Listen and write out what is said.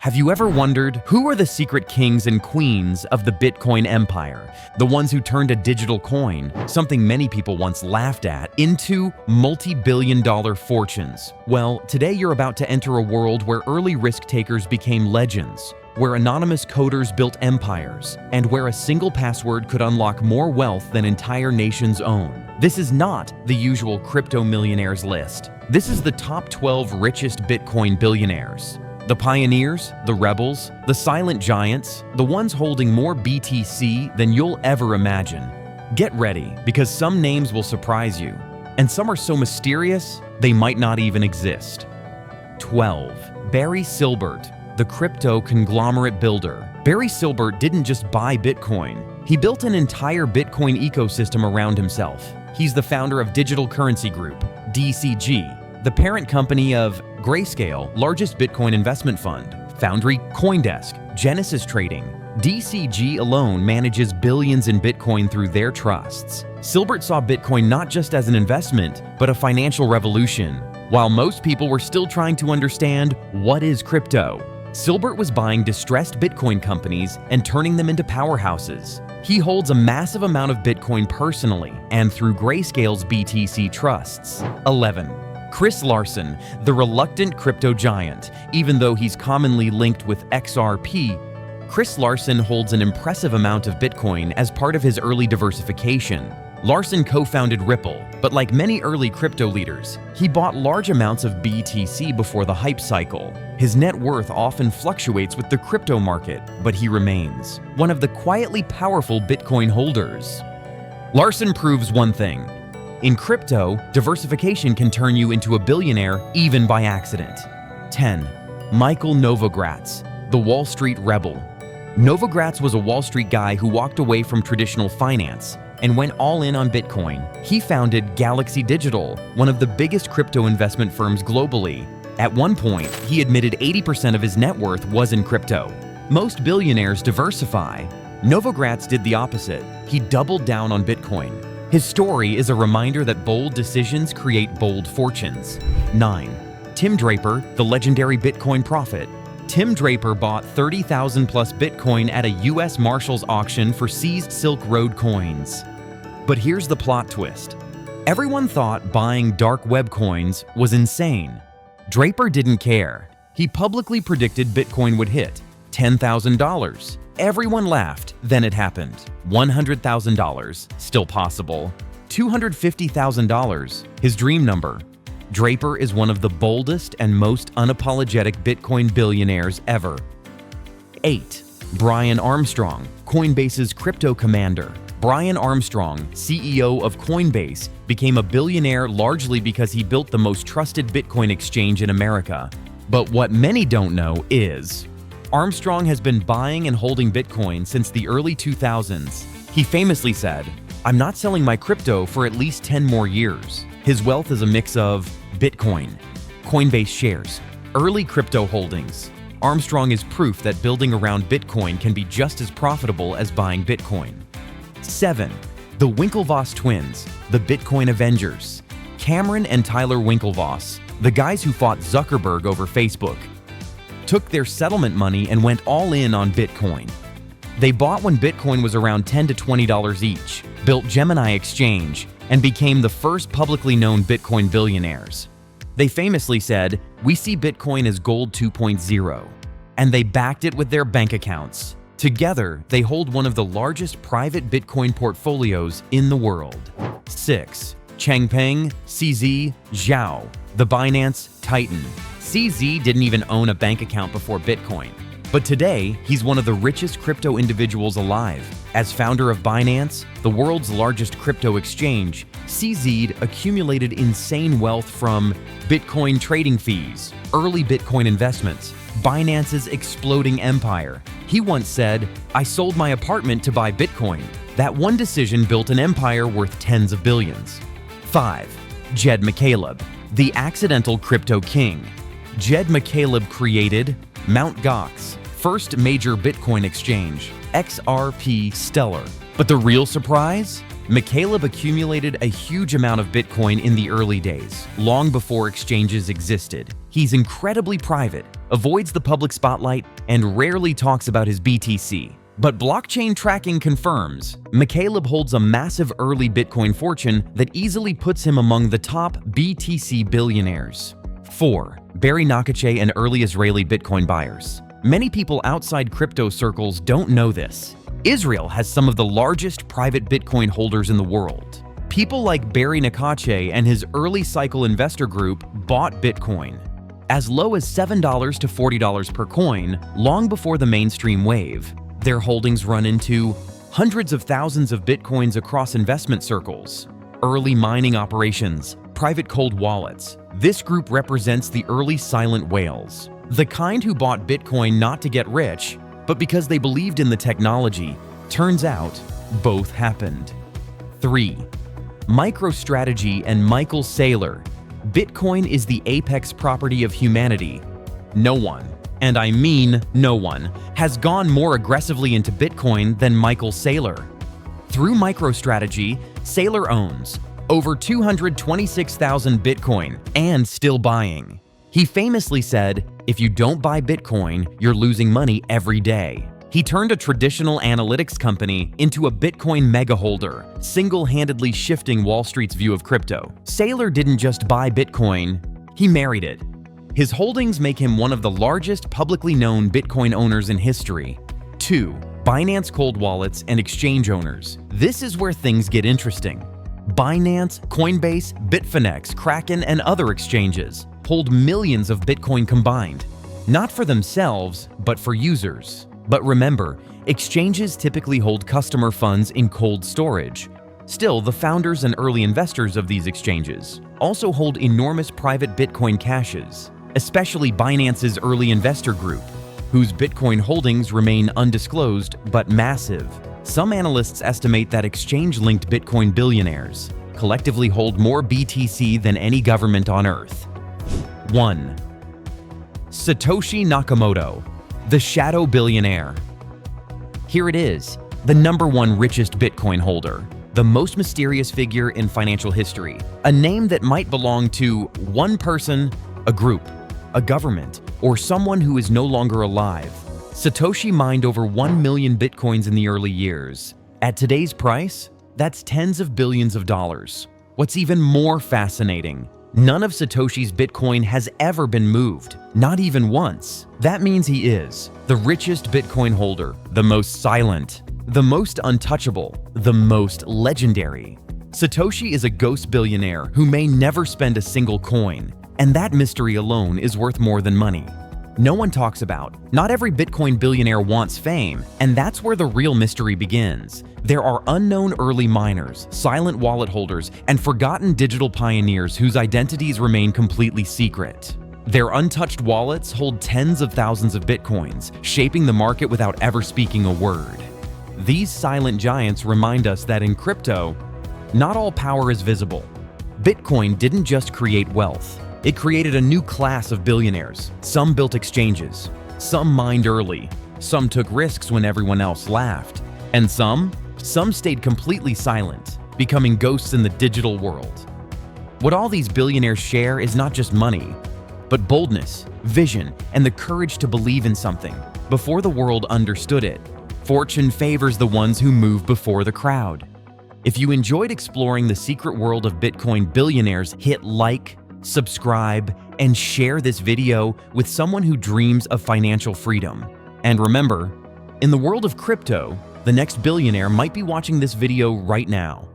Have you ever wondered who are the secret kings and queens of the Bitcoin empire? The ones who turned a digital coin, something many people once laughed at, into multi-billion-dollar fortunes. Well, today you're about to enter a world where early risk-takers became legends, where anonymous coders built empires, and where a single password could unlock more wealth than entire nations own. This is not the usual crypto millionaires list. This is the top 12 richest Bitcoin billionaires. The pioneers, the rebels, the silent giants, the ones holding more BTC than you'll ever imagine. Get ready, because some names will surprise you, and some are so mysterious, they might not even exist. 12. Barry Silbert, the crypto conglomerate builder. Barry Silbert didn't just buy Bitcoin, he built an entire Bitcoin ecosystem around himself. He's the founder of Digital Currency Group, DCG, the parent company of Grayscale, largest Bitcoin investment fund, Foundry, CoinDesk, Genesis Trading. DCG alone manages billions in Bitcoin through their trusts. Silbert saw Bitcoin not just as an investment, but a financial revolution. While most people were still trying to understand what is crypto, Silbert was buying distressed Bitcoin companies and turning them into powerhouses. He holds a massive amount of Bitcoin personally and through Grayscale's BTC trusts. 11. Chris Larsen, the reluctant crypto giant. Even though he's commonly linked with XRP, Chris Larsen holds an impressive amount of Bitcoin as part of his early diversification. Larsen co-founded Ripple, but like many early crypto leaders, he bought large amounts of BTC before the hype cycle. His net worth often fluctuates with the crypto market, but he remains one of the quietly powerful Bitcoin holders. Larsen proves one thing: in crypto, diversification can turn you into a billionaire even by accident. 10. Michael Novogratz, the Wall Street rebel. Novogratz was a Wall Street guy who walked away from traditional finance and went all in on Bitcoin. He founded Galaxy Digital, one of the biggest crypto investment firms globally. At one point, he admitted 80% of his net worth was in crypto. Most billionaires diversify. Novogratz did the opposite. He doubled down on Bitcoin. His story is a reminder that bold decisions create bold fortunes. 9. Tim Draper, the legendary Bitcoin prophet. Tim Draper bought 30,000 plus Bitcoin at a US Marshals auction for seized Silk Road coins. But here's the plot twist. Everyone thought buying dark web coins was insane. Draper didn't care. He publicly predicted Bitcoin would hit $10,000. Everyone laughed, then it happened. $100,000, still possible. $250,000, his dream number. Draper is one of the boldest and most unapologetic Bitcoin billionaires ever. 8. Brian Armstrong, Coinbase's crypto commander. Brian Armstrong, CEO of Coinbase, became a billionaire largely because he built the most trusted Bitcoin exchange in America. But what many don't know is, Armstrong has been buying and holding Bitcoin since the early 2000s. He famously said, "I'm not selling my crypto for at least 10 more years." His wealth is a mix of Bitcoin, Coinbase shares, early crypto holdings. Armstrong is proof that building around Bitcoin can be just as profitable as buying Bitcoin. 7. The Winklevoss twins, the Bitcoin Avengers. Cameron and Tyler Winklevoss, the guys who fought Zuckerberg over Facebook, took their settlement money and went all in on Bitcoin. They bought when Bitcoin was around $10 to $20 each, built Gemini Exchange, and became the first publicly known Bitcoin billionaires. They famously said, "We see Bitcoin as gold 2.0, and they backed it with their bank accounts. Together, they hold one of the largest private Bitcoin portfolios in the world. 6. Changpeng CZ Zhao, the Binance Titan. CZ didn't even own a bank account before Bitcoin, but today he's one of the richest crypto individuals alive. As founder of Binance, the world's largest crypto exchange, CZ accumulated insane wealth from Bitcoin trading fees, early Bitcoin investments, Binance's exploding empire. He once said, "I sold my apartment to buy Bitcoin." That one decision built an empire worth tens of billions. 5. Jed McCaleb, the accidental crypto king. Jed McCaleb created Mt. Gox, first major Bitcoin exchange, XRP Stellar. But the real surprise? McCaleb accumulated a huge amount of Bitcoin in the early days, long before exchanges existed. He's incredibly private. avoids the public spotlight, and rarely talks about his BTC. But blockchain tracking confirms McCaleb holds a massive early Bitcoin fortune that easily puts him among the top BTC billionaires. 4. Barry Nakache and early Israeli Bitcoin buyers. Many people outside crypto circles don't know this. Israel has some of the largest private Bitcoin holders in the world. People like Barry Nakache and his early cycle investor group bought Bitcoin as low as $7 to $40 per coin long before the mainstream wave. Their holdings run into hundreds of thousands of Bitcoins across investment circles, early mining operations, private cold wallets. This group represents the early silent whales, the kind who bought Bitcoin not to get rich, but because they believed in the technology. Turns out, both happened. 3. MicroStrategy and Michael Saylor. Bitcoin is the apex property of humanity. No one, and I mean no one, has gone more aggressively into Bitcoin than Michael Saylor. Through MicroStrategy, Saylor owns over 226,000 Bitcoin and still buying. He famously said, "If you don't buy Bitcoin, you're losing money every day." He turned a traditional analytics company into a Bitcoin mega holder, single-handedly shifting Wall Street's view of crypto. Saylor didn't just buy Bitcoin, he married it. His holdings make him one of the largest publicly known Bitcoin owners in history. 2. Binance cold wallets and exchange owners. This is where things get interesting. Binance, Coinbase, Bitfinex, Kraken, and other exchanges hold millions of Bitcoin combined, not for themselves, but for users. But remember, exchanges typically hold customer funds in cold storage. Still, the founders and early investors of these exchanges also hold enormous private Bitcoin caches, especially Binance's early investor group, whose Bitcoin holdings remain undisclosed but massive. Some analysts estimate that exchange-linked Bitcoin billionaires collectively hold more BTC than any government on Earth. 1. Satoshi Nakamoto, the shadow billionaire. Here it is, the #1 richest Bitcoin holder, the most mysterious figure in financial history, a name that might belong to one person, a group, a government, or someone who is no longer alive. Satoshi mined over 1 million Bitcoins in the early years. At today's price, that's tens of billions of dollars. What's even more fascinating, none of Satoshi's Bitcoin has ever been moved, not even once. That means he is the richest Bitcoin holder, the most silent, the most untouchable, the most legendary. Satoshi is a ghost billionaire who may never spend a single coin, and that mystery alone is worth more than money. No one talks about. Not every Bitcoin billionaire wants fame, and that's where the real mystery begins. There are unknown early miners, silent wallet holders, and forgotten digital pioneers whose identities remain completely secret. Their untouched wallets hold tens of thousands of Bitcoins, shaping the market without ever speaking a word. These silent giants remind us that in crypto, not all power is visible. Bitcoin didn't just create wealth. It created a new class of billionaires. Some built exchanges, some mined early, some took risks when everyone else laughed, and some stayed completely silent, becoming ghosts in the digital world. What all these billionaires share is not just money, but boldness, vision, and the courage to believe in something before the world understood it. Fortune favors the ones who move before the crowd. If you enjoyed exploring the secret world of Bitcoin billionaires, hit like, subscribe, and share this video with someone who dreams of financial freedom. And remember, in the world of crypto, the next billionaire might be watching this video right now.